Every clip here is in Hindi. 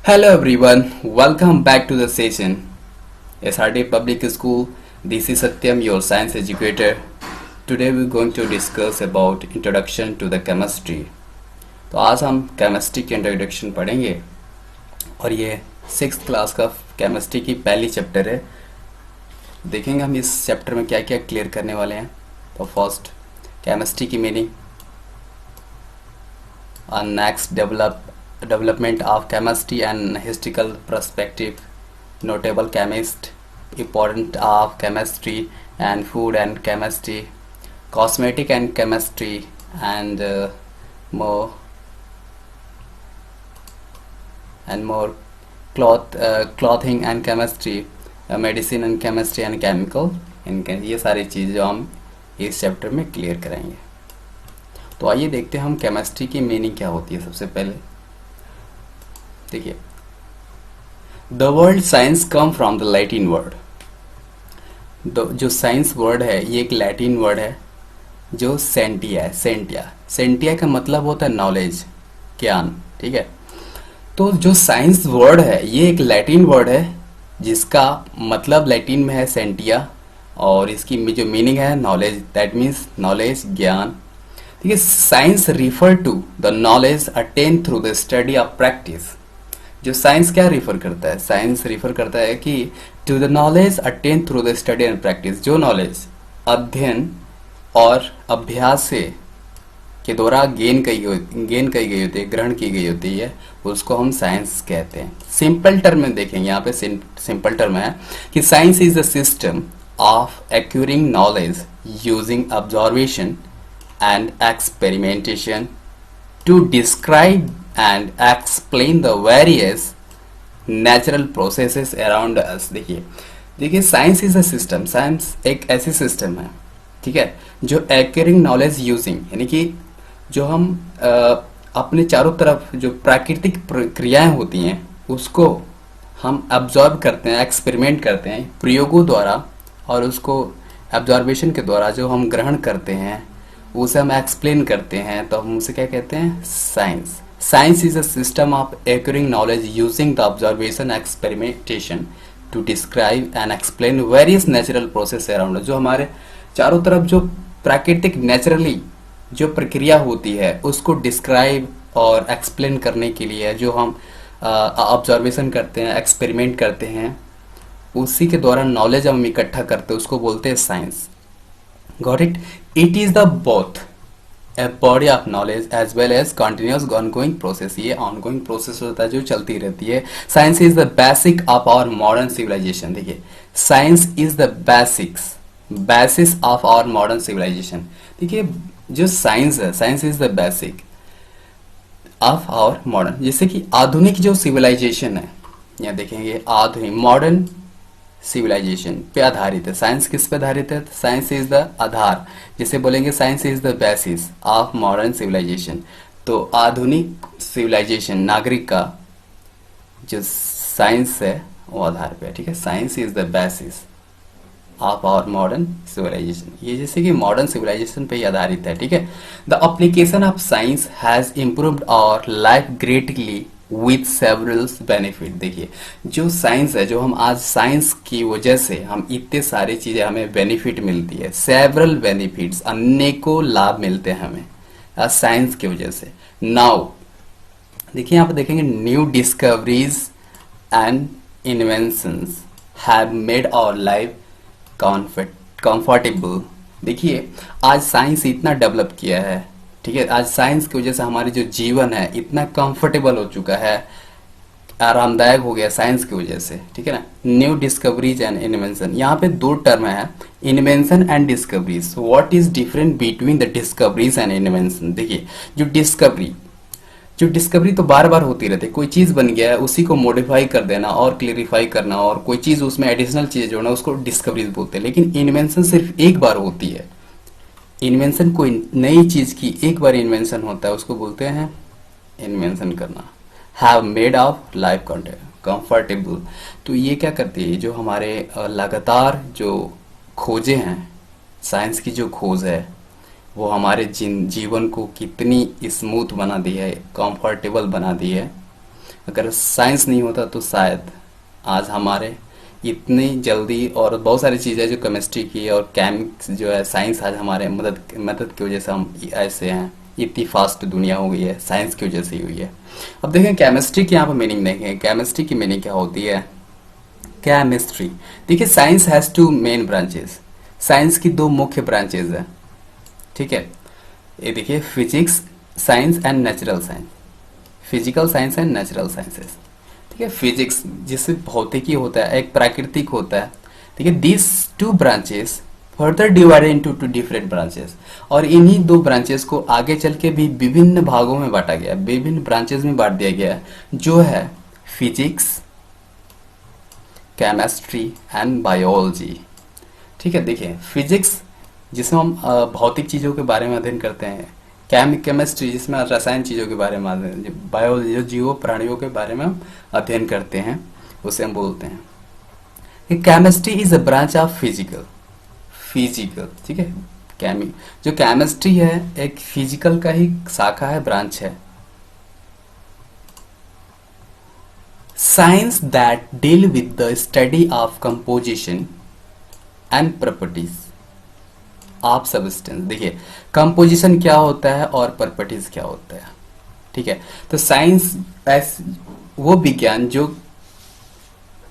Hello everyone, welcome back to the session. SRT Public School, this is Satyam, your science educator. Today we're going to discuss about introduction to the chemistry. तो आज हम केमिस्ट्री की इंट्रोडक्शन पढ़ेंगे और ये 6th क्लास का केमिस्ट्री की पहली चैप्टर है. देखेंगे हम इस चैप्टर में क्या क्या क्लियर करने वाले हैं. तो फर्स्ट केमिस्ट्री की meaning, next development of chemistry and historical perspective, notable chemist, important of chemistry and food and chemistry, cosmetic and chemistry, and more clothing and chemistry, medicine and chemistry and chemical. इनके ये सारी चीज़ जो हम इस चैप्टर में क्लियर करेंगे. तो आइए देखते हैं हम केमिस्ट्री की मीनिंग क्या होती है. सबसे पहले देखिए, the word science come from the Latin word. जो साइंस वर्ड है ये एक लैटिन वर्ड है जो सेंटिया है. सेंटिया का मतलब होता है नॉलेज, ज्ञान. ठीक है, तो जो साइंस वर्ड है ये एक लैटिन वर्ड है जिसका मतलब लैटिन में है सेंटिया, और इसकी जो मीनिंग है नॉलेज. दैट मीन्स नॉलेज, ज्ञान. ठीक है, science refer to the knowledge attain through the study of practice. जो साइंस क्या रिफर करता है, साइंस रिफर करता है कि to the knowledge attain through the study and practice. जो नॉलेज अध्ययन और अभ्यास से के द्वारा गेन की गई होती है, ग्रहण की गई होती है, उसको हम साइंस कहते हैं. सिंपल टर्म में देखेंगे, यहाँ पे सिंपल टर्म है कि science is the system of acquiring knowledge using observation and experimentation to describe and explain the various natural processes around us. देखिए science is a system. Science एक ऐसी सिस्टम है, ठीक है, जो एक्यूरिंग नॉलेज यूजिंग, यानी कि जो हम अपने चारों तरफ जो प्राकृतिक क्रियाएं होती हैं उसको हम ऑब्जर्व करते हैं, एक्सपेरिमेंट करते हैं प्रयोगों द्वारा, और उसको ऑब्जर्वेशन के द्वारा जो हम ग्रहण करते हैं उसे हम एक्सप्लेन करते हैं. तो हम उसे क्या कहते हैं, science. Science is a system of acquiring knowledge using the observation experimentation to describe and explain various natural process around. जो हमारे चारों तरफ जो प्राकृतिक नेचुरली जो प्रक्रिया होती है उसको डिस्क्राइब और एक्सप्लेन करने के लिए जो हम ऑब्जर्वेशन करते हैं, एक्सपेरिमेंट करते हैं, उसी के द्वारा नॉलेज हम इकट्ठा करते हैं, उसको बोलते हैं science. Got it? It is the both a body of knowledge as well as continuous ongoing process. ये ongoing process होता है जो चलती रहती है. Science is the basic of our modern civilization. देखिए, science is the basis of our modern civilization. देखिए, जो साइंस है, science is the basic of our modern, जैसे कि आधुनिक जो सिविलाइजेशन है, यहाँ देखेंगे आधुनिक मॉडर्न सिविलाइजेशन पे आधारित है. साइंस किस पे आधारित है, साइंस इज द आधार. जैसे बोलेंगे science is the basis of modern civilisation, तो आधुनिक सिविलाइजेशन नागरिक का जो साइंस है वो आधार पे है. ठीक है, science is the basis of our modern civilisation. ये जैसे कि मॉडर्न सिविलाइजेशन पे ही आधारित है. ठीक है, the application of science has improved our life greatly with several benefit. देखिए, जो साइंस है, जो हम आज साइंस की वजह से हम इतने सारी चीजें हमें बेनिफिट मिलती है, सेवरल बेनिफिट्स, अनेकों लाभ मिलते हैं हमें साइंस की वजह से. नाउ देखिए, यहाँ पर देखेंगे new discoveries and inventions have made our life comfortable. देखिए, आज साइंस इतना डेवलप किया है, ठीक है, आज साइंस की वजह से हमारी जो जीवन है इतना कंफर्टेबल हो चुका है, आरामदायक हो गया साइंस की वजह से. ठीक है ना. न्यू डिस्कवरीज एंड इन्वेंशन, यहाँ पे दो टर्म है, invention and discoveries. What is different between the discoveries and invention. देखिए, जो डिस्कवरी तो बार बार होती रहती है. कोई चीज बन गया है, उसी को मॉडिफाई कर देना और क्लियरिफाई करना, और कोई चीज उसमें एडिशनल चीज जोड़ना, उसको डिस्कवरीज बोलते हैं. लेकिन इन्वेंशन सिर्फ एक बार होती है. इन्वेंशन कोई नई चीज की एक बार इन्वेंशन होता है, उसको बोलते हैं इन्वेंशन करना. Have made of life comfortable. तो ये क्या करती है, जो हमारे लगातार जो खोजें हैं, साइंस की जो खोज है, वो हमारे जीवन को कितनी स्मूथ बना दी है, कंफर्टेबल बना दी है. अगर साइंस नहीं होता तो शायद आज हमारे इतनी जल्दी और बहुत सारी चीज़ें जो केमिस्ट्री की और केमिक्स जो है साइंस आज हमारे मदद मदद की वजह से हम ऐसे हैं। इतनी फास्ट दुनिया हो गई है साइंस की वजह से ही हुई है। अब देखें केमिस्ट्री की यहाँ पर मीनिंग देखें, केमिस्ट्री की मीनिंग क्या होती है। केमिस्ट्री, देखिए science has two main branches, science की दो मुख्य ब्रांचेज है, ठीक है। ये देखिए physics science and natural science, physical science and natural sciences, ठीक है। फिजिक्स जिससे भौतिकी होता है, एक प्राकृतिक होता है, ठीक है। This two branches further divided into two different branches, और इन्हीं दो ब्रांचेस को आगे चल के भी विभिन्न भागों में बांटा गया, विभिन्न ब्रांचेस में बांट दिया गया है, जो है फिजिक्स, केमिस्ट्री एंड बायोलॉजी, ठीक है। देखिए फिजिक्स जिसमें हम भौतिक चीज़ों के बारे में अध्ययन करते हैं, केमिस्ट्री जिसमें रसायन चीज़ों के बारे में अध्ययन, बायोलॉजी जो जीवों प्राणियों के बारे में हम अध्ययन करते हैं उसे हम बोलते हैं। Chemistry is a branch of physical, ठीक है। जो केमिस्ट्री है एक फिजिकल का ही शाखा है, ब्रांच है। Science that deal with the study of composition and properties of substance. देखिए कंपोजिशन क्या होता है और प्रॉपर्टीज क्या होता है, ठीक है। तो साइंस वो विज्ञान जो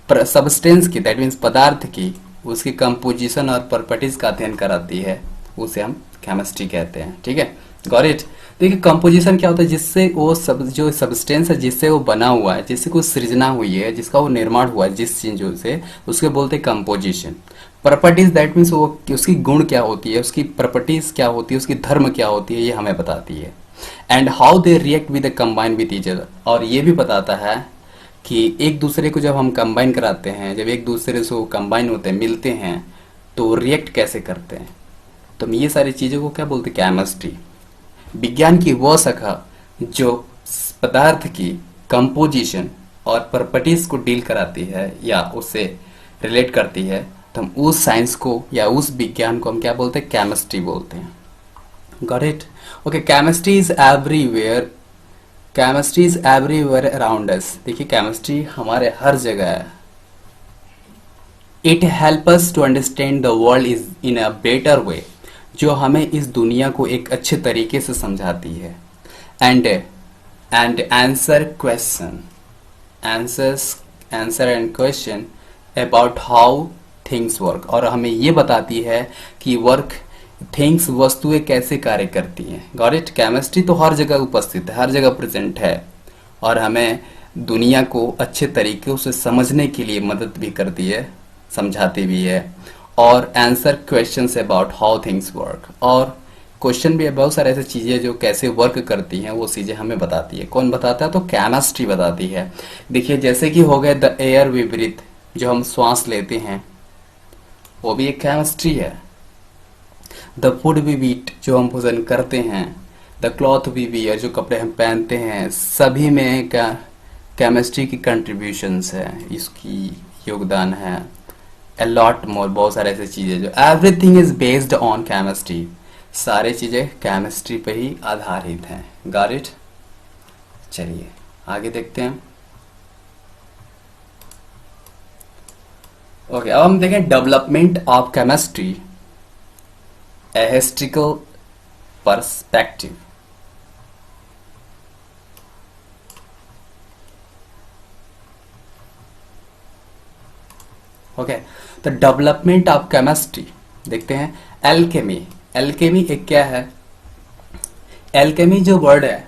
सब्सटेंस की, दैट मीन्स पदार्थ की, उसकी कंपोजिशन और प्रॉपर्टीज का अध्ययन कराती है, उसे हम केमिस्ट्री कहते हैं, ठीक है। Got it. देखिए कंपोजिशन क्या होता है, जिससे वो जो सब्सटेंस है जिससे वो बना हुआ है, जिससे कोई सृजना हुई है, जिसका वो निर्माण हुआ है जिस चीजों से, उसके बोलते हैं कंपोजिशन। प्रॉपर्टीज दैट मीन्स वो उसकी गुण क्या होती है, उसकी प्रॉपर्टीज क्या होती है, उसकी धर्म क्या होती है, ये हमें बताती है। And how they react with combine with each other, और ये भी बताता है कि एक दूसरे को जब हम कंबाइन कराते हैं, जब एक दूसरे से वो कंबाइन होते हैं, मिलते हैं, तो रिएक्ट कैसे करते हैं। तो ये सारी चीज़ों को क्या बोलते हैं, केमिस्ट्री। विज्ञान की वो शाखा जो पदार्थ की कंपोजिशन और प्रॉपर्टीज को डील कराती है या उससे रिलेट करती है, तो हम उस साइंस को या उस विज्ञान को हम क्या बोलते हैं, केमिस्ट्री बोलते हैं। Got it. Okay, chemistry is everywhere, chemistry is everywhere around us. देखिए केमिस्ट्री हमारे हर जगह है। It help us to understand the world is in a better way, जो हमें इस दुनिया को एक अच्छे तरीके से समझाती है। And answer question, answer and question about how things work, और हमें ये बताती है कि थिंग्स वस्तुएं कैसे कार्य करती हैं। Got it. केमिस्ट्री तो हर जगह उपस्थित है, हर जगह प्रेजेंट है, और हमें दुनिया को अच्छे तरीके से समझने के लिए मदद भी करती है, समझाती भी है। और answer questions about how things work, और क्वेश्चन भी है बहुत सारे ऐसे चीज़ें जो कैसे वर्क करती हैं, वो चीज़ें हमें बताती है। कौन बताता है, तो केमिस्ट्री बताती है। देखिए जैसे कि हो गए द एयर वी ब्रीथ, जो हम श्वास लेते हैं, वो भी एक केमिस्ट्री है। द फूड वी ईट, जो हम भोजन करते हैं। द क्लॉथ वी वियर, जो कपड़े हम पहनते हैं, सभी में केमिस्ट्री की कंट्रीब्यूशंस है, इसकी योगदान है। A lot more, बहुत सारे ऐसे चीज़ें जो everything is based on chemistry, सारे चीज़ें केमिस्ट्री पे ही आधारित हैं। Got it. चलिए आगे देखते हैं। ओके, अब हम देखें development of chemistry, A historical perspective. Okay, तो डेवलपमेंट ऑफ केमिस्ट्री देखते हैं। एल्केमी, एल्केमी एक क्या है, एल्केमी जो वर्ड है,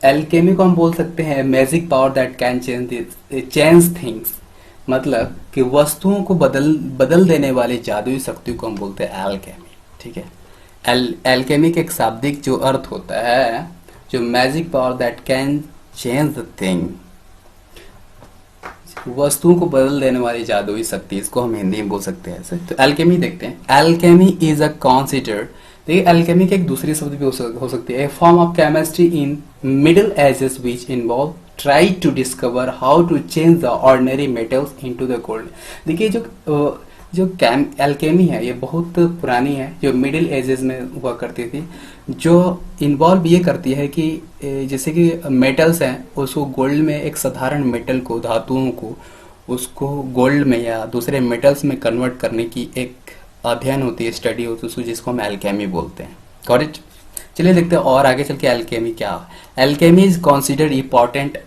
एल्केमी को हम बोल सकते हैं magic power that can change things, मतलब कि वस्तुओं को बदल देने वाली जादुई शक्ति को हम बोलते हैं एल्केमी, ठीक है। एल्केमी के एक शाब्दिक जो अर्थ होता है, जो magic power that can change the thing, वस्तुओं को बदल देने वाली जादुई शक्ति, इसको हम हिंदी में बोल सकते हैं ऐसे। तो एल्केमी देखते हैं। एल्केमी इज अ कॉन्सिडर, देखिए एल्केमी के एक दूसरी शब्द भी हो सकती है, a form of chemistry in middle ages which involve try to discover how to change the ordinary metals into the gold. देखिए जो एल्केमी है ये बहुत पुरानी है, जो मिडिल एजेस में हुआ करती थी। जो इन्वॉल्व ये करती है कि जैसे कि मेटल्स हैं, उसको गोल्ड में, एक साधारण मेटल को, धातुओं को, उसको गोल्ड में या दूसरे मेटल्स में कन्वर्ट करने की एक अध्ययन होती है, स्टडी होती है, उसको जिसको हम एल्केमी बोलते हैं। Got it? चलिए देखते हैं और आगे चल के एल्केमी क्या है। Alchemy is considered important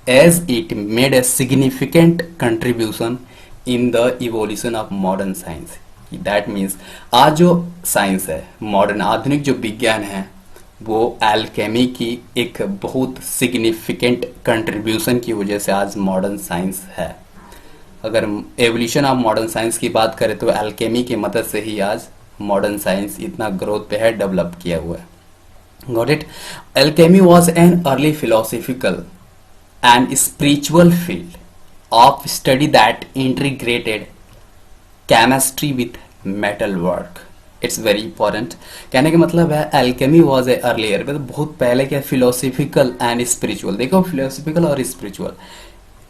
as it made a significant contribution in the evolution of modern science. That means आज जो साइंस है, मॉडर्न आधुनिक जो विज्ञान है, वो एल्केमी की एक बहुत सिग्निफिकेंट कंट्रीब्यूशन की वजह से आज मॉडर्न साइंस है। अगर एवोल्यूशन ऑफ मॉडर्न साइंस की बात करें तो एल्केमी की मदद से ही आज मॉडर्न साइंस इतना ग्रोथ पे है, डेवलप किया हुआ है। Got it? Alchemy was an early philosophical and spiritual field of study that integrated chemistry with metal work. It's very important. कहने का मतलब है alchemy was a earlier, मतलब बहुत पहले क्या, philosophical and spiritual। देखो philosophical और spiritual,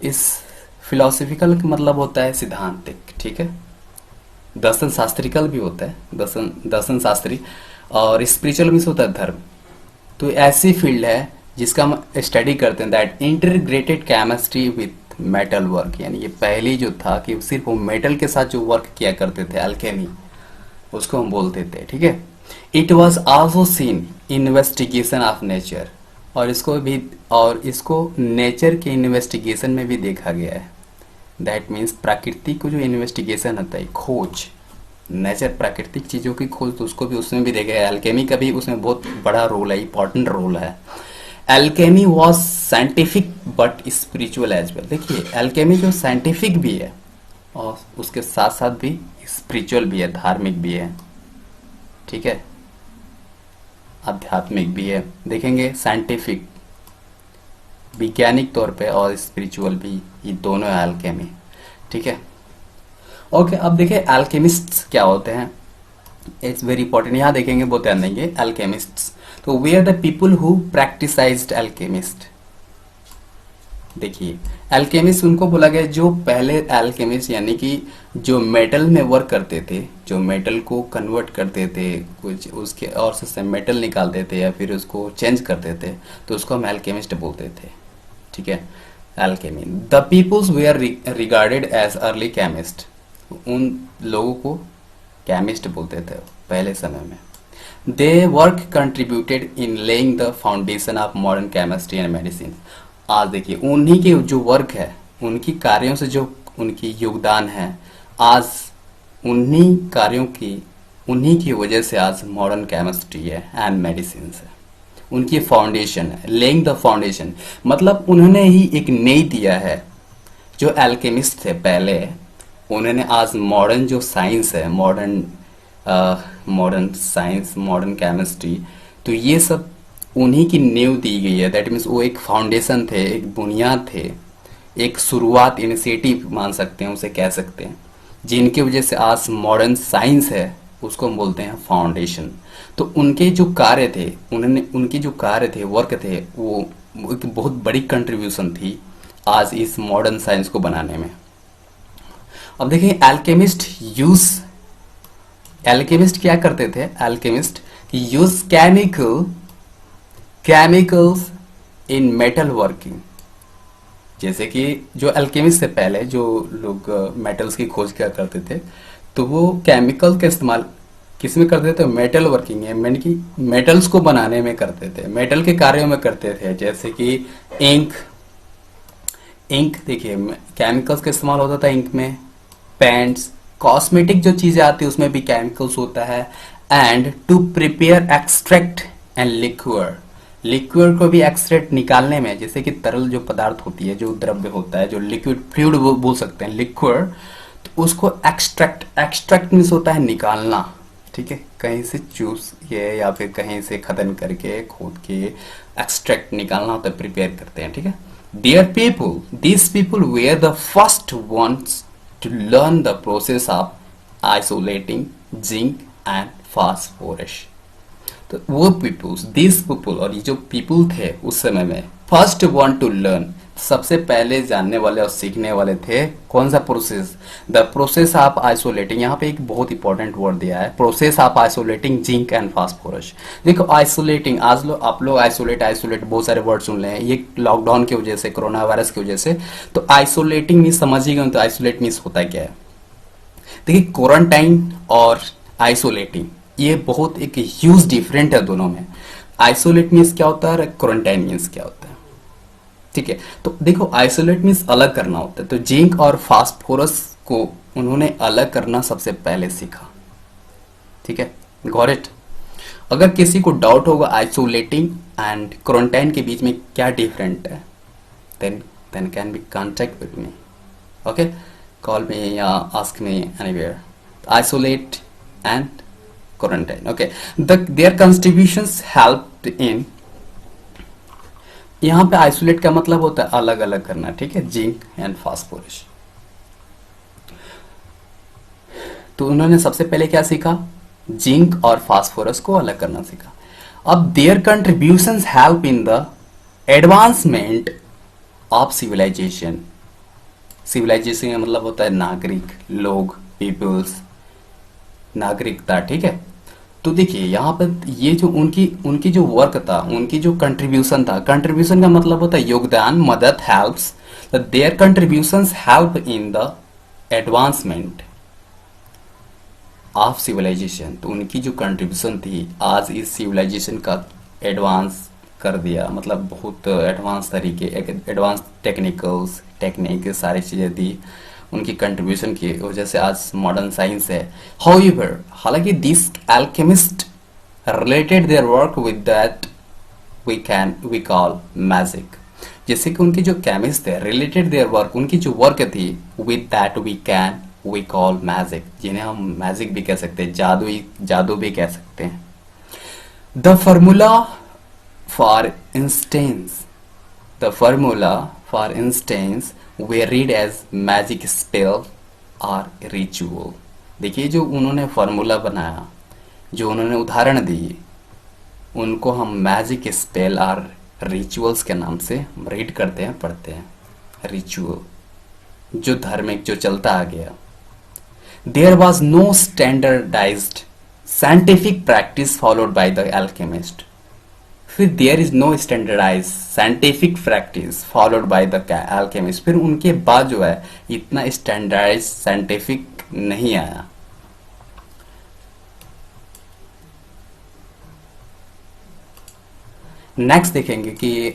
इस philosophical का मतलब होता है सिद्धांतिक, ठीक है, दर्शन शास्त्रिकल भी होता है, दर्शन शास्त्री, और स्पिरिचुअल मीन्स होता है धर्म। तो ऐसी फील्ड है जिसका हम स्टडी करते हैं, that integrated chemistry with metal work. यानी ये पहली जो था कि सिर्फ वो मेटल के साथ जो वर्क किया करते थे, एल्केमी, उसको हम बोलते थे, ठीक है। It was also seen investigation of nature, और इसको नेचर के इन्वेस्टिगेशन में भी देखा गया है। दैट मीन्स प्रकृति को जो इन्वेस्टिगेशन होता है, खोज, नेचर, प्राकृतिक चीज़ों की खोज, तो उसको भी उसमें भी देखा है। एल्केमी का भी उसमें बहुत बड़ा रोल है, इंपॉर्टेंट रोल है। Alchemy was scientific but spiritual as well. देखिए एल्केमी जो साइंटिफिक भी है और उसके साथ साथ भी स्पिरिचुअल भी है, धार्मिक भी है, ठीक है, आध्यात्मिक भी है। देखेंगे साइंटिफिक, वैज्ञानिक तौर पे, और स्पिरिचुअल भी, ये दोनों है एल्केमी, ठीक है। ओके, अब देखिए एल्केमिस्ट्स क्या होते हैं। इट्स वेरी इंपॉर्टेंट, यहाँ देखेंगे, बहुत ध्यान देंगे। एल्केमिस्ट्स, तो they are the people who practised alchemist. देखिए एल्केमिस्ट उनको बोला गया जो पहले एल्केमिस्ट, यानी कि जो मेटल में वर्क करते थे, जो मेटल को कन्वर्ट करते थे, कुछ उसके और से मेटल निकालते थे या फिर उसको चेंज करते थे, तो उसको हम एल्केमिस्ट बोलते थे, ठीक है। Alchemy, the peoples they are regarded as early chemist, उन लोगों को केमिस्ट बोलते थे पहले समय में। They work contributed in laying the foundation of modern chemistry and medicine. आज देखिए उन्हीं के जो वर्क है, उनकी कार्यों से जो उनकी योगदान है, आज उन्हीं कार्यों की, उन्हीं की वजह से आज मॉडर्न केमिस्ट्री है एंड मेडिसिन है, उनकी फाउंडेशन है। लेइंग द फाउंडेशन मतलब उन्होंने ही एक नींव दिया है। जो एल्केमिस्ट थे पहले, उन्होंने आज मॉडर्न जो साइंस है, मॉडर्न साइंस, मॉडर्न केमिस्ट्री, तो ये सब उन्हीं की नींव दी गई है। दैट मीन्स वो एक फाउंडेशन थे, एक बुनियाद थे, एक शुरुआत, इनिशिएटिव मान सकते हैं, उसे कह सकते हैं, जिनकी वजह से आज मॉडर्न साइंस है, उसको हम बोलते हैं फाउंडेशन। तो उनके जो कार्य थे, उनके जो कार्य थे, वर्क थे, वो एक बहुत बड़ी कंट्रीब्यूशन थी आज इस मॉडर्न साइंस को बनाने में। अब देखिए एल्केमिस्ट क्या करते थे। एल्केमिस्ट यूज केमिकल्स इन मेटल वर्किंग। जैसे कि जो एल्केमिस्ट से पहले जो लोग मेटल्स की खोज किया करते थे, तो वो केमिकल का इस्तेमाल किस में करते थे, मेटल वर्किंग है, यानी कि मेटल्स को बनाने में करते थे, मेटल के कार्यों में करते थे। जैसे कि इंक देखिए केमिकल्स का इस्तेमाल होता था इंक में। पेंट्स, कॉस्मेटिक जो चीजें आती है उसमें भी केमिकल्स होता है। And to prepare extract and liquid को भी एक्सट्रैक्ट निकालने में, जैसे कि तरल जो पदार्थ होती है, जो द्रव्य होता है, जो लिक्विड फ्लूइड बोल सकते हैं, लिक्विड, तो उसको एक्सट्रैक्ट मीन्स होता है निकालना, ठीक है, कहीं से चूस के या फिर कहीं से खदन करके खोद के एक्सट्रैक्ट निकालना होता है, प्रिपेयर करते हैं, ठीक है। These people were the first ones to learn the process of isolating zinc and phosphorus. तो वो these people और ये जो people थे उस समय में, first want to learn, सबसे पहले जानने वाले और सीखने वाले थे कौन सा process, the process of isolating. यहाँ पे एक बहुत इंपॉर्टेंट वर्ड दिया है, process of isolating zinc and phosphorus. देखो आइसोलेटिंग, आज आप लोग आइसोलेट आइसोलेट बहुत सारे वर्ड सुन रहे हैं, ये लॉकडाउन की वजह से, कोरोना वायरस की वजह से। तो आइसोलेटिंग मीन्स समझिएगा, तो आइसोलेट मीन्स होता क्या है। देखिए क्वारंटाइन और आइसोलेटिंग ये बहुत एक ह्यूज डिफरेंट है दोनों में। आइसोलेट मीन्स क्या होता है, क्वारंटाइन मीन्स क्या होता है, ठीक है। तो देखो आइसोलेट मीन्स अलग करना होता है, तो जिंक और फास्फोरस को उन्होंने अलग करना सबसे पहले सीखा, ठीक है, गॉट इट। अगर किसी को डाउट होगा आइसोलेटिंग एंड क्वारंटाइन के बीच में क्या डिफरेंट है, then can be contact with me, okay, call me या ask me anywhere. Isolate and quarantine, okay, their contributions helped in, यहां पे आइसोलेट का मतलब होता है अलग अलग करना, ठीक है, जिंक एंड फास्फोरस। तो उन्होंने सबसे पहले क्या सीखा, जिंक और फास्फोरस को अलग करना सीखा। अब their contributions help in the advancement of civilisation. Civilisation का मतलब होता है नागरिक, लोग, पीपल्स, नागरिकता, ठीक है। तो देखिए यहाँ पर ये जो उनकी उनकी जो वर्क था, उनकी जो कंट्रीब्यूशन था, कंट्रीब्यूशन का मतलब होता है योगदान, मदद, helps. Their contributions help in the advancement of civilisation. तो उनकी जो कंट्रीब्यूशन थी आज इस सिविलाइजेशन का एडवांस कर दिया, मतलब बहुत एडवांस तरीके, एडवांस टेक्निकल्स, टेक्निक, सारी चीज़ें दी। उनकी कंट्रीब्यूशन की वजह से आज मॉडर्न साइंस है। हाउएवर, हालांकि this alchemist related their work with that we call magic. जैसे कि उनके जो केमिस्ट थे, रिलेटेड देयर वर्क, उनकी जो वर्क थी, with that we call magic, जिन्हें हम मैजिक भी कह सकते हैं, जादू भी कह सकते हैं। The formula for instance, the formula for instance they read as magic spell और रिचुअल। देखिए जो उन्होंने फॉर्मूला बनाया, जो उन्होंने उदाहरण दिए, उनको हम मैजिक स्पेल और रिचुअल्स के नाम से रीड करते हैं, पढ़ते हैं। रिचुअल जो धार्मिक जो चलता आ गया। There was no standardised scientific practice followed by the alchemist. फिर there is no standardise scientific practice followed by the alchemist. फिर उनके बाद जो है इतना स्टैंडर्डाइज साइंटिफिक नहीं आया। नेक्स्ट देखेंगे कि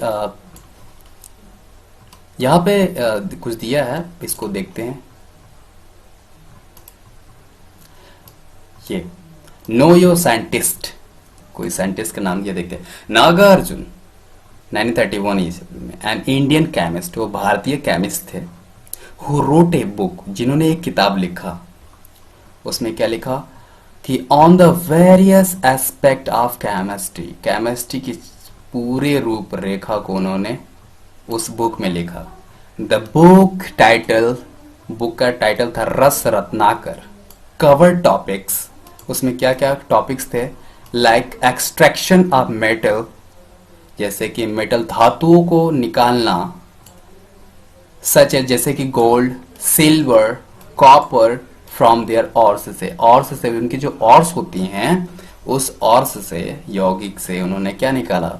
यहां पे कुछ दिया है, इसको देखते हैं। ये नो योर साइंटिस्ट, कोई साइंटिस्ट का नाम क्या देखते हैं, नागार्जुन 1931 ईस्वी में, एन इंडियन केमिस्ट, वो भारतीय केमिस्ट थे, हु रोट ए बुक, जिन्होंने एक किताब लिखा। उसमें क्या लिखा कि on the various aspect of chemistry, chemistry की पूरे रूपरेखा को उन्होंने उस बुक में लिखा। द बुक टाइटल, बुक का टाइटल था रस रत्नाकर। कवर टॉपिक्स, उसमें क्या क्या टॉपिक्स थे, लाइक एक्सट्रैक्शन ऑफ मेटल, जैसे कि मेटल धातुओं को निकालना, सच है जैसे कि gold, silver, copper, from their ores से, ऑर्स से, उनकी जो ऑर्स होती हैं उस ऑर्स से, यौगिक से उन्होंने क्या निकाला,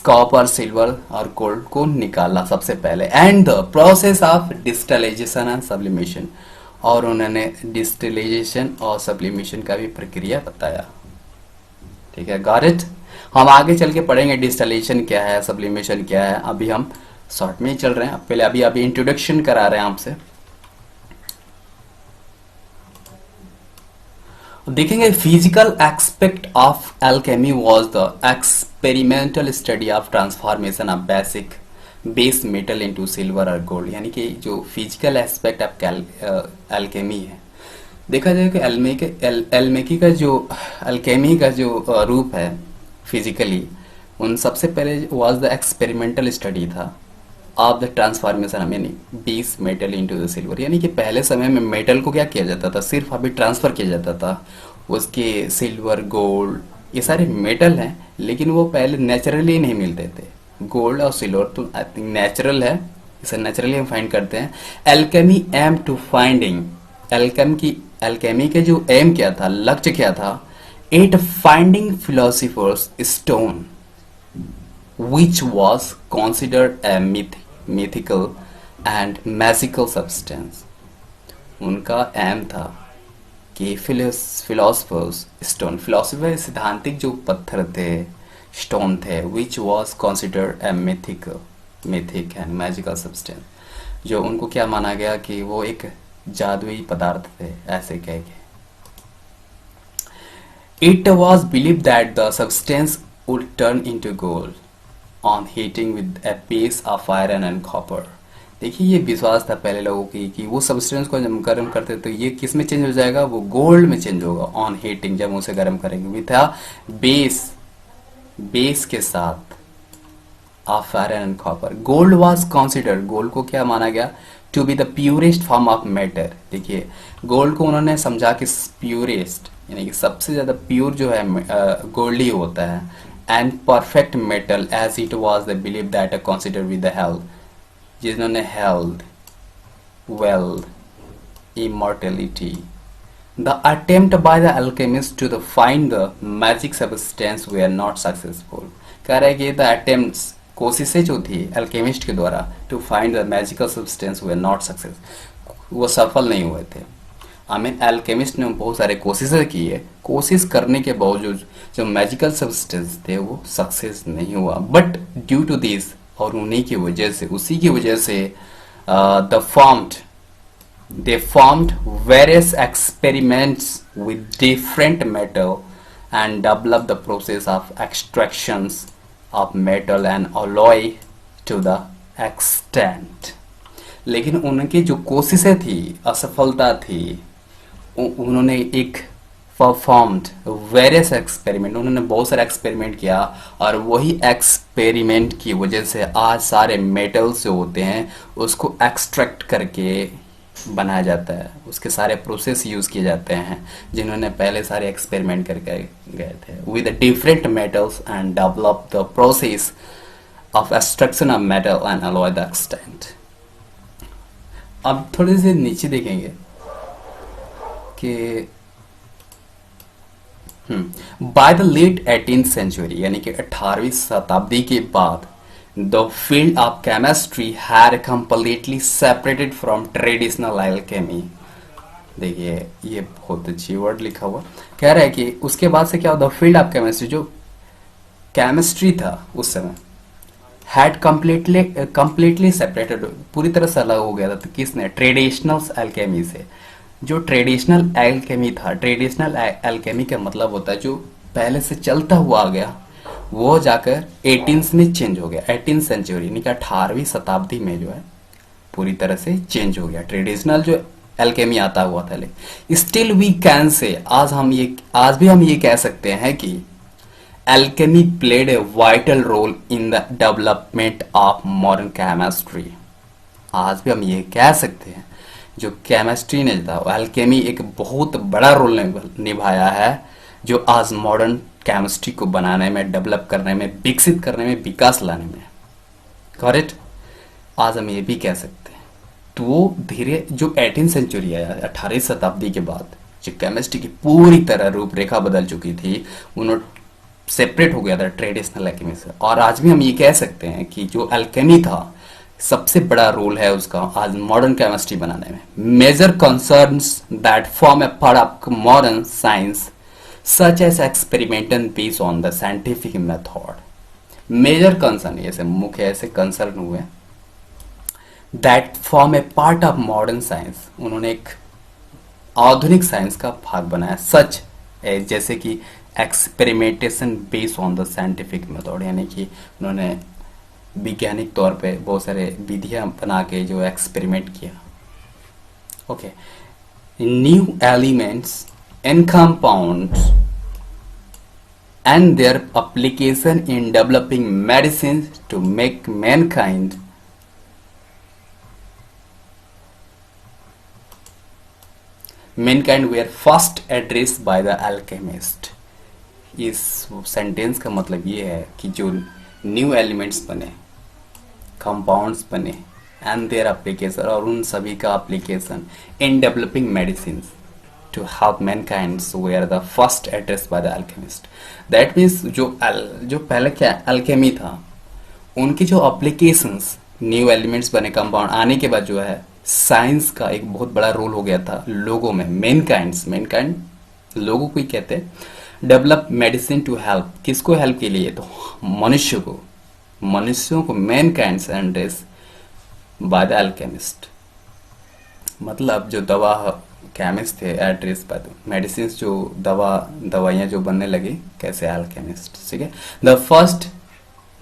कॉपर, सिल्वर और गोल्ड को निकाला सबसे पहले। And the process of distillation and sublimation, और उन्होंने डिस्टिलेशन और सब्लिमेशन का भी प्रक्रिया बताया। ठीक है, गॉट इट। हम आगे चल के पढ़ेंगे डिस्टिलेशन क्या है, सब्लिमेशन क्या है, अभी हम शॉर्ट में ही चल रहे हैं। पहले अभी इंट्रोडक्शन करा रहे हैं आपसे। देखेंगे physical aspect of alchemy was the experimental study of transformation of base metal into silver और गोल्ड, यानी कि जो फिजिकल एस्पेक्ट ऑफ एल्केमी है, देखा जाए कि एल्केमी का जो रूप है फिजिकली, उन सबसे पहले वाज द एक्सपेरिमेंटल स्टडी था ऑफ द ट्रांसफॉर्मेशन, यानी base metal into the silver, यानी कि पहले समय में मेटल को क्या किया जाता था, सिर्फ अभी ट्रांसफर किया जाता था। उसके सिल्वर, गोल्ड, ये सारे मेटल हैं, लेकिन वो पहले नेचुरली नहीं मिलते थे, गोल्ड और सिल्वर तो आई थिंक नेचुरल है, इसे नेचुरली हम फाइंड करते हैं। Alchemy aim to finding, alchemy के जो एम क्या था, लक्ष्य क्या था, it finding philosopher's stone which was considered a mythical and magical substance। उनका एम था कि फिलोसफर्स स्टोन, फिलोसफर सिद्धांतिक जो पत्थर थे, स्टोन थे, which was considered a mythic and magical substance, जो उनको क्या माना गया कि वो एक जादुई पदार्थ थे, ऐसे कह के। It was believed that the substance would turn into gold on heating with a piece of iron and copper। देखिए ये विश्वास था पहले लोगों की कि वो सब्सटेंस को जब हम गर्म करते तो ये किस में चेंज हो जाएगा, वो गोल्ड में चेंज होगा ऑन हीटिंग, जब उसे गर्म करेंगे, विथ अ बेस के साथ of iron and copper. Gold was considered, gold को क्या माना गया, to be the purest form of matter. देखिए गोल्ड को उन्होंने समझा कि प्योरेस्ट यानी कि सबसे ज्यादा प्योर जो है गोल्ड ही होता है, and perfect metal as it was the believe that consider with the health, जिन्होंने health, wealth, immortality। The attempt by the alchemists to find the magic substance were not successful। कह रहे कि the attempts, कोशिशें जो थी alchemist के द्वारा to find the magical substance were not successful, वो सफल नहीं हुए थे। alchemist ने बहुत सारे कोशिशें की है, कोशिश करने के बावजूद जो मैजिकल सब्सटेंस थे वो सक्सेस नहीं हुआ। बट ड्यू टू दिस, और उन्हीं की वजह से, उसी की वजह से they formed various experiments with different metal and developed the process of extractions of metal and alloy to the extent। लेकिन उनकी जो कोशिशें थी, असफलता थी, उन्होंने एक परफॉर्म्ड वेरियस एक्सपेरिमेंट, उन्होंने बहुत सारे एक्सपेरिमेंट किया, और वही एक्सपेरिमेंट की वजह से आज सारे मेटल्स जो होते हैं उसको एक्सट्रैक्ट करके बनाया जाता है, उसके सारे प्रोसेस यूज किए जाते हैं, जिन्होंने पहले सारे एक्सपेरिमेंट करके गए थे with different metals and develop the process of extraction of metal and alloy the extent. अब थोड़े से नीचे देखेंगे कि by the late 18th century, यानी कि 18वीं शताब्दी के बाद, the field of chemistry had completely separated from traditional alchemy. देखिए ये बहुत अच्छी वर्ड लिखा हुआ, कह रहा है कि उसके बाद से क्या हुआ, द फील्ड ऑफ केमिस्ट्री, जो केमिस्ट्री था उस समय, हैड कंप्लीटली सेपरेटेड, पूरी तरह से अलग हो गया था। तो किसने, ट्रेडिशनल एल्केमी से। जो ट्रेडिशनल एल्केमी था, ट्रेडिशनल एल्केमी का मतलब होता है जो पहले से चलता हुआ आ गया, वो जाकर 18th में चेंज हो गया, 18th सेंचुरी यानी कि 18वीं शताब्दी में जो है पूरी तरह से चेंज हो गया। ट्रेडिशनल जो एल्केमी आता हुआ था, लेकिन स्टिल वी कैन से, आज भी हम ये कह सकते हैं कि alchemy played a vital role in the development of modern chemistry. आज भी हम ये कह सकते हैं जो केमिस्ट्री ने था, एल्केमी एक बहुत बड़ा रोल निभाया है, जो आज मॉडर्न केमिस्ट्री को बनाने में, डेवलप करने में, विकसित करने में, विकास लाने में। करेक्ट, आज हम ये भी कह सकते हैं। तो वो धीरे जो 18th सेंचुरी आया, 18वीं शताब्दी के बाद, जो केमिस्ट्री की पूरी तरह रूपरेखा बदल चुकी थी, उन्होंने सेपरेट हो गया था ट्रेडिशनल एल्केमी से। और आज भी हम ये कह सकते हैं कि जो एल्केमी था, सबसे बड़ा रोल है उसका आज मॉडर्न केमिस्ट्री बनाने में। Major concerns that form a part of modern science such as experimental based on the scientific method. Major concern, ऐसे मुख्य ऐसे कंसर्न हुए that form a part of modern science, उन्होंने एक आधुनिक साइंस का भाग बनाया, सच जैसे कि experimentation based on the scientific method, यानी कि उन्होंने वैज्ञानिक तौर पे बहुत सारे विधियां बना के जो एक्सपेरिमेंट किया। Okay, new elements and compounds and their application in developing medicine to make mankind were first addressed by the alchemist। इस सेंटेंस का मतलब ये है कि जो न्यू एलिमेंट्स बने, कंपाउंड्स बने एंड देयर एप्लीकेशन, और उन सभी का application in developing medicine to help mankind were the first address by the alchemist. That means जो पहले क्या अल्केमी था, उनकी जो एप्लीकेशंस, न्यू एलिमेंट्स बने, कंपाउंड आने के बाद जो है साइंस का एक बहुत बड़ा रोल हो गया था लोगों में। मैनकाइंड लोगों को ही कहते हैं। डेवलप मेडिसिन टू हेल्प, किसको हेल्प के लिए? तो मनुष्यों को Mankind address by the alchemist, मतलब जो दवा केमिस्ट थे एड्रेस बाय द मेडिसिन, जो दवाइयाँ जो बनने लगी कैसे? अल्केमिस्ट। ठीक है। The first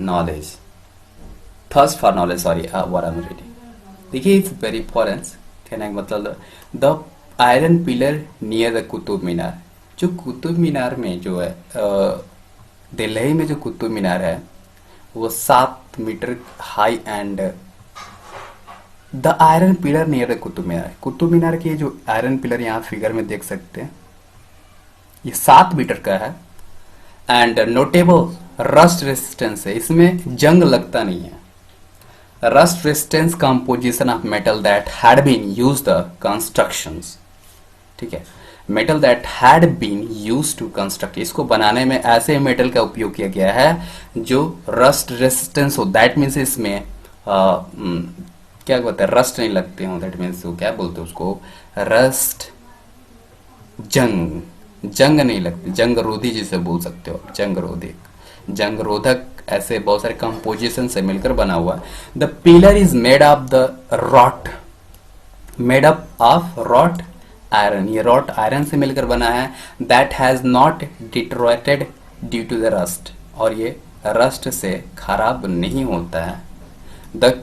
knowledge, thirst for knowledge, sorry what I am reading. देखिए इट्स वेरी इंपॉर्टेंट। कहने का मतलब the iron pillar near the Qutub Minar, जो कुतुब मीनार में जो है दिल्ली में जो कुतुब मीनार है वो 7 metre high and the iron pillar near the Qutub Minar, Qutub Minar के जो आयरन पिलर यहाँ फिगर में देख सकते हैं ये 7 मीटर का है एंड नोटेबल रस्ट रेसिस्टेंस है, इसमें जंग लगता नहीं है। Rust resistance composition of metal that had been use the constructions. ठीक है, metal that had been use to construct, इसको बनाने में ऐसे मेटल का उपयोग किया गया है जो रस्ट रेसिस्टेंस हो। दैट मीन्स इसमें क्या बोलते हैं, रस्ट नहीं लगते हो। दैट मीन्स क्या बोलते हैं उसको, रस्ट, जंग नहीं लगती, जंग रोधी जिसे बोल सकते हो, जंग रोधक, ऐसे बहुत सारे कंपोजिशन से मिलकर बना हुआ। The pillar is made of wrought iron, ये रॉट आयरन से मिलकर बना है। That has not deteriorated due to the rust, और ये रस्ट से खराब नहीं होता है। The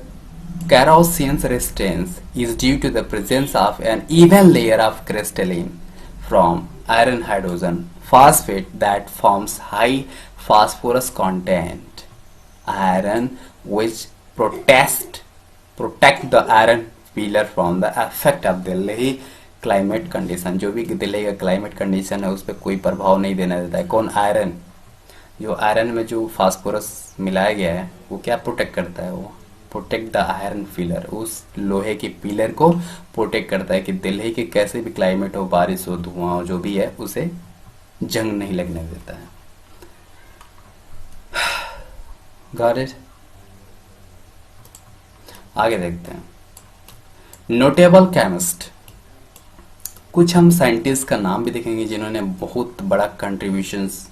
corrosion resistance is due to the presence of an even layer of crystalline from iron hydrogen phosphate that forms high phosphorus content iron, which protect the iron pillar from the effect of Delhi climate condition। जो भी दिल्ली का क्लाइमेट कंडीशन है उस पर कोई प्रभाव नहीं देना देता है। कौन? आयरन। जो आयरन में जो फास्फोरस मिलाया गया है वो क्या प्रोटेक्ट करता है? वो प्रोटेक्ट द आयरन पिलर, उस लोहे के पिलर को प्रोटेक्ट करता है कि दिल्ली के कैसे भी क्लाइमेट हो, बारिश हो, धुआं हो, जो भी है उसे जंग नहीं लगने देता है। Got it? आगे देखते हैं। नोटेबल केमिस्ट, कुछ हम साइंटिस्ट का नाम भी देखेंगे जिन्होंने बहुत बड़ा कंट्रीब्यूशंस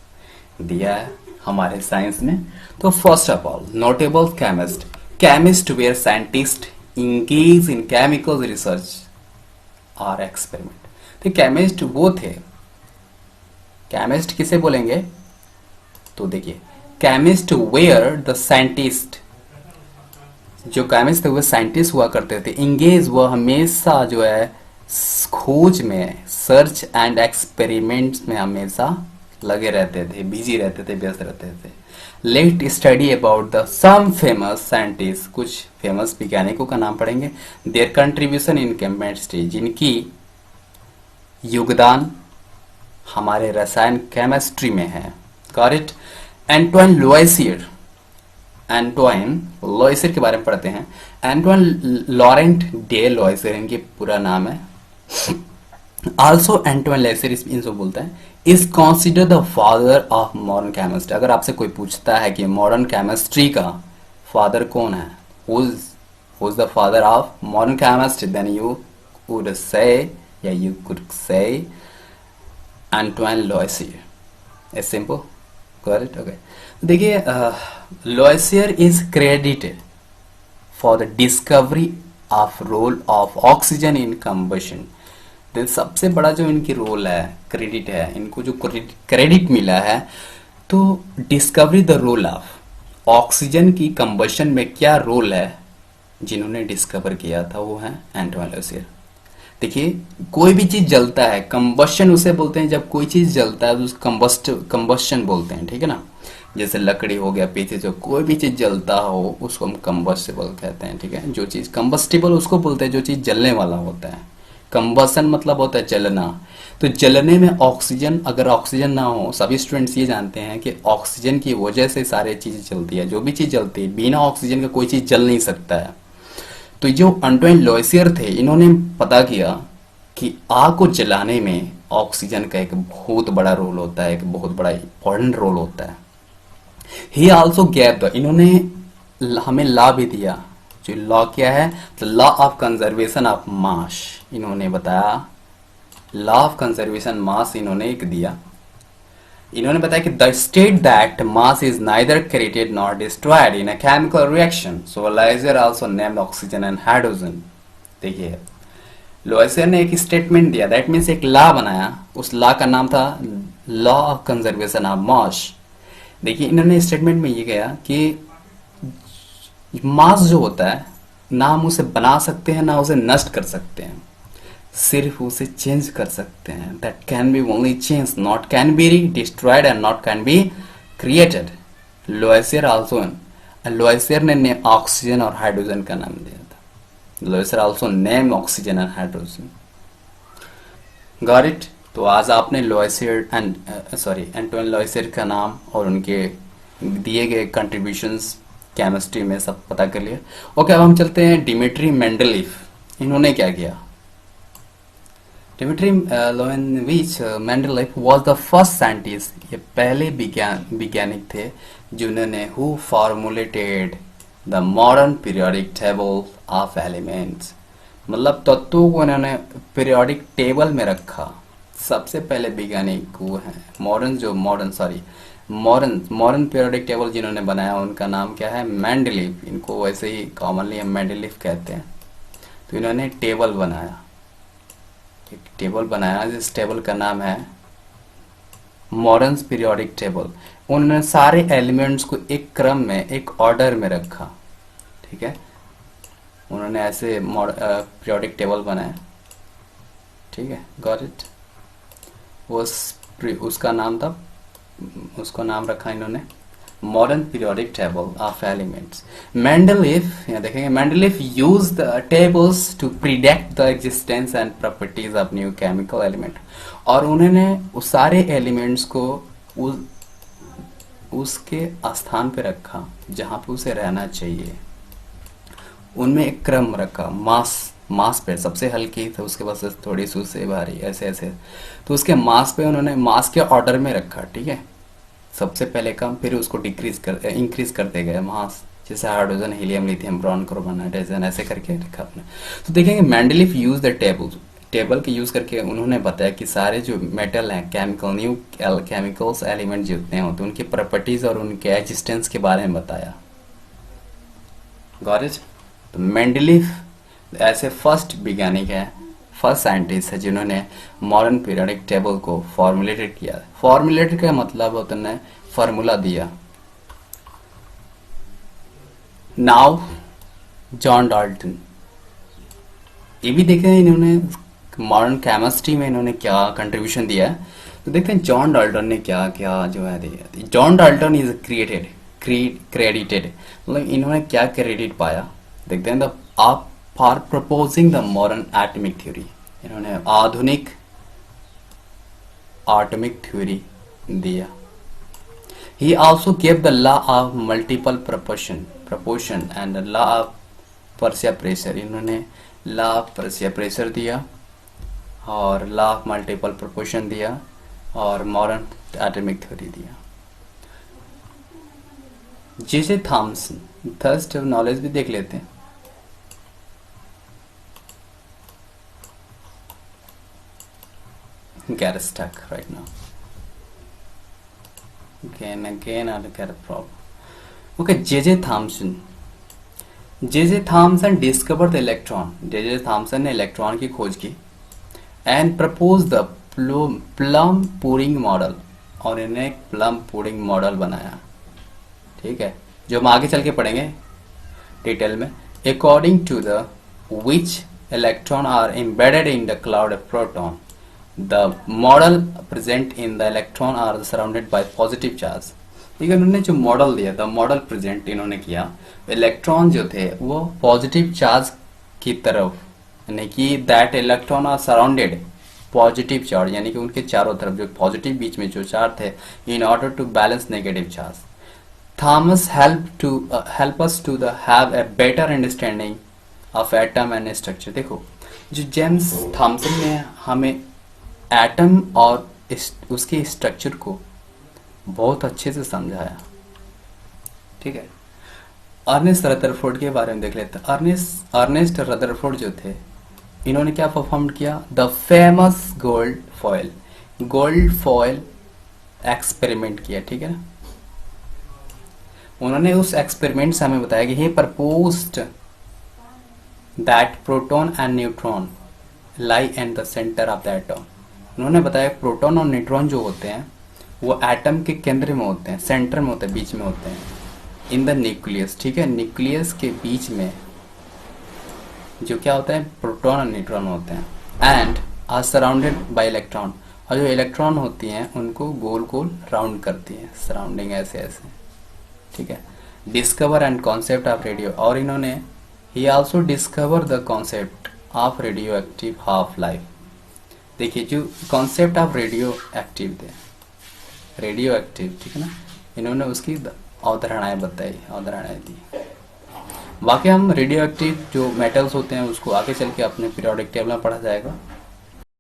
दिया है हमारे साइंस में। तो first of all notable chemist, chemists were scientists engaged in chemical research or experiment। तो केमिस्ट वो थे, केमिस्ट किसे बोलेंगे? तो देखिए केमिस्ट वेयर द साइंटिस्ट, जो केमिस्ट थे वो साइंटिस्ट हुआ करते थे। इंगेज, वो हमेशा जो है खोज में, सर्च एंड एक्सपेरिमेंट्स में हमेशा लगे रहते थे, बिजी रहते थे, व्यस्त रहते थे। Let study about the some famous scientist, कुछ फेमस वैज्ञानिकों का नाम पढ़ेंगे। देयर कंट्रीब्यूशन इन केमिस्ट्री, जिनकी योगदान हमारे रसायन केमिस्ट्री में है। Got it? एंटोइन लुइसियर, एंटोइन लुइसियर के बारे में पढ़ते हैं। एंटोइन लॉरेंट डे लुइसियर इनकी पूरा नाम है। आल्सो एंटोइन लुइसियर इनको बोलते हैं। Is consider the father of modern chemistry. अगर आपसे कोई पूछता है कि मॉडर्न केमिस्ट्री का फादर कौन है, who is the father of modern chemistry, then you would say, या you could say Antoine Lavoisier. It's simple. Got it? Okay. देखिए Lavoisier is credited for the discovery of role of oxygen in combustion. सबसे बड़ा जो इनकी रोल है, क्रेडिट है, इनको जो क्रेडिट मिला है, तो discovery the role of oxygen की कंबशन में क्या रोल है, जिन्होंने डिस्कवर किया था वो है एंटोइन लुइसियर। देखिए कोई भी चीज जलता है, कंबशन उसे बोलते हैं, जब कोई चीज जलता है तो उस कंबशन बोलते हैं। ठीक है ना? जैसे लकड़ी हो गया, पीछे जो कोई भी चीज जलता हो उसको हम कंबस्टिबल कहते हैं। ठीक है? जो चीज कंबस्टिबल उसको बोलते हैं जो चीज जलने वाला होता है। कंबसन मतलब होता है जलना। तो जलने में ऑक्सीजन, अगर ऑक्सीजन ना हो, सभी स्टूडेंट्स ये जानते हैं कि ऑक्सीजन की वजह से सारी चीजें चलती है, जो भी चीज चलती है बिना ऑक्सीजन का कोई चीज जल नहीं सकता है। तो जो अंटोइन लॉयसियर थे, इन्होंने पता किया कि आग को जलाने में ऑक्सीजन का एक बहुत बड़ा रोल होता है, एक बहुत बड़ा इंपॉर्टेंट रोल होता है। ही आल्सो गैप द, इन्होंने हमें लॉ भी दिया। जो लॉ क्या है, तो law of conservation of mass, इन्होंने बताया। लॉ ऑफ कंजर्वेशन मास इन्होंने एक दिया। इन्होंने बताया कि the state that mass is neither created not destroyed in a chemical reaction, so Lavoisier also named oxygen and hydrogen. देखिए, लोएसर ने एक स्टेटमेंट दिया, दैट मीन्स एक लॉ बनाया। उस लॉ का नाम था law of conservation of mass. देखिए, इन्होंने स्टेटमेंट में ये कहा कि मास जो होता है, ना हम उसे बना सकते हैं ना उसे नष्ट कर सकते हैं, सिर्फ उसे चेंज कर सकते हैं। That can be only change, not can be destroyed and not can be created. Lavoisier also, Lavoisier ने ऑक्सीजन और हाइड्रोजन का नाम दिया था। Lavoisier also name oxygen and hydrogen. Got it? तो आज आपने लोएसियर एंड एंटोइन लोएसियर का नाम और उनके दिए गए कंट्रीब्यूशंस केमिस्ट्री में सब पता कर लिया। ओके, अब हम चलते हैं डिमिट्री मेंडलीफ। इन्होंने क्या किया? Dmitri Ivanovich Mendeleev was the first scientist, ये पहले वैज्ञानिक थे जिन्होंने who formulated the modern periodic table of elements, मतलब तत्वों को इन्होंने पीरियोडिक टेबल में रखा। सबसे पहले वैज्ञानिक वो है मॉडर्न पीरियोडिक टेबल जिन्होंने बनाया, उनका नाम क्या है? मेंडलीफ। इनको वैसे ही कॉमनली हम मेंडलीफ कहते हैं। तो इन्होंने टेबल बनाया, एक टेबल बनाया जिस टेबल का नाम है मॉडर्न पीरियोडिक टेबल। उन्होंने सारे एलिमेंट्स को एक क्रम में, एक ऑर्डर में रखा। ठीक है, उन्होंने ऐसे पीरियोडिक टेबल बनाया। ठीक है, गॉट इट? उसका नाम रखा इन्होंने modern periodic table of elements. Mendeleev, यहाँ देखेंगे, Mendeleev use the tables two predict the existence and properties of new chemical element. और उन्होंने उस सारे एलिमेंट्स को उसके स्थान पे रखा जहां पे उसे रहना चाहिए। उनमें एक क्रम रखा, मास पे सबसे हल्की, तो उसके बाद थोड़ी सी उससे भारी, ऐसे ऐसे। तो उसके मास पे उन्होंने मास के ऑर्डर में रखा। ठीक है, सबसे पहले कम, फिर उसको इंक्रीज करते गए मास, जैसे hydrogen, helium, lithium, boron, carbon, nitrogen, ऐसे करके रखा आपने। तो देखेंगे मेंडलीफ यूज द टेबल के यूज करके उन्होंने बताया कि सारे जो मेटल हैं, न्यू केमिकल्स एलिमेंट जितने होते हैं, उनकी प्रॉपर्टीज और उनके एग्जिस्टेंस के बारे में बताया। Got it? तो मेंडलीफ ऐसे फर्स्ट वैज्ञानिक है, फर्स्ट साइंटिस्ट है जिन्होंने मॉडर्न पीरियोडिक टेबल को फॉर्मुलेटेड किया। फॉर्मुलेटेड का मतलब होता है फार्मूला दिया। नाउ जॉन डाल्टन, ये भी देखते हैं इन्होंने मॉडर्न केमिस्ट्री में इन्होंने क्या कंट्रीब्यूशन दिया है। तो देखते हैं जॉन डाल्टन ने क्या क्या जो है दिया। जॉन डाल्टन इज क्रेडिटेड, मतलब इन्होंने क्या क्रेडिट पाया, देखते हैं। द आप for proposing the modern atomic theory, इन्होंने आधुनिक एटॉमिक थ्योरी दिया। ही also give the law of multiple proportion and the law of Persia pressure, इन्होंने लॉ ऑफ पर्शिया प्रेशर दिया और लॉ ऑफ मल्टीपल प्रोपोर्शन दिया और मॉडर्न एटॉमिक थ्योरी दिया। जे थॉमसन, थर्स्ट नॉलेज भी देख लेते हैं। Get stuck right now. Again, I'll get a problem. Okay, J.J. Thomson. J.J. Thomson discovered the electron. J.J. Thomson ने इलेक्ट्रॉन की खोज की and proposed the plum pudding model, और इन्हें एक प्लम पुडिंग मॉडल बनाया। ठीक है, जो हम आगे चल के पढ़ेंगे डिटेल में। According to the which electron are embedded in the cloud of proton. The model present in the electron are surrounded by positive charge। ठीक है, उन्होंने जो मॉडल दिया था, मॉडल प्रेजेंट इन्होंने किया, इलेक्ट्रॉन जो थे वो पॉजिटिव चार्ज की तरफ यानी कि that electron are surrounded positive charge, यानी कि उनके चारों तरफ जो पॉजिटिव बीच में जो चार्ज थे, in order to balance negative charge. Thomas help us to the have a better understanding of atom and structure. देखो, जो जेम्स थॉमसन ने हमें एटम और उसके स्ट्रक्चर को बहुत अच्छे से समझाया। ठीक है, अर्नेस्ट रदरफोर्ड के बारे में देख लेते हैं। अर्नेस्ट रदरफोर्ड जो थे, इन्होंने क्या परफॉर्म किया? The famous gold foil experiment किया। ठीक है ना, उन्होंने उस एक्सपेरिमेंट से हमें बताया कि he proposed that proton and neutron lie at the centre of the atom. उन्होंने बताया प्रोटॉन और न्यूट्रॉन जो होते हैं वो एटम के केंद्र में होते हैं, सेंटर में होते हैं, बीच में होते हैं, इन द न्यूक्लियस। ठीक है, न्यूक्लियस के बीच में जो क्या होता है, प्रोटॉन और न्यूट्रॉन होते हैं। And are surrounded by electron, और जो इलेक्ट्रॉन होती हैं उनको गोल गोल राउंड करती हैं, सराउंडिंग ऐसे ऐसे। ठीक है, discover and concept of radio, और इन्होंने ही also discover the concept of radio active half life. देखिए, जो कॉन्सेप्ट ऑफ रेडियो एक्टिव थे, रेडियो एक्टिव, ठीक है ना, इन्होंने उसकी अवधारणाएं बताई, अवधारणाएं दी। बाकी हम रेडियो एक्टिव जो मेटल्स होते हैं उसको आगे चल के अपने पीरियोडिक टेबल में पढ़ा जाएगा।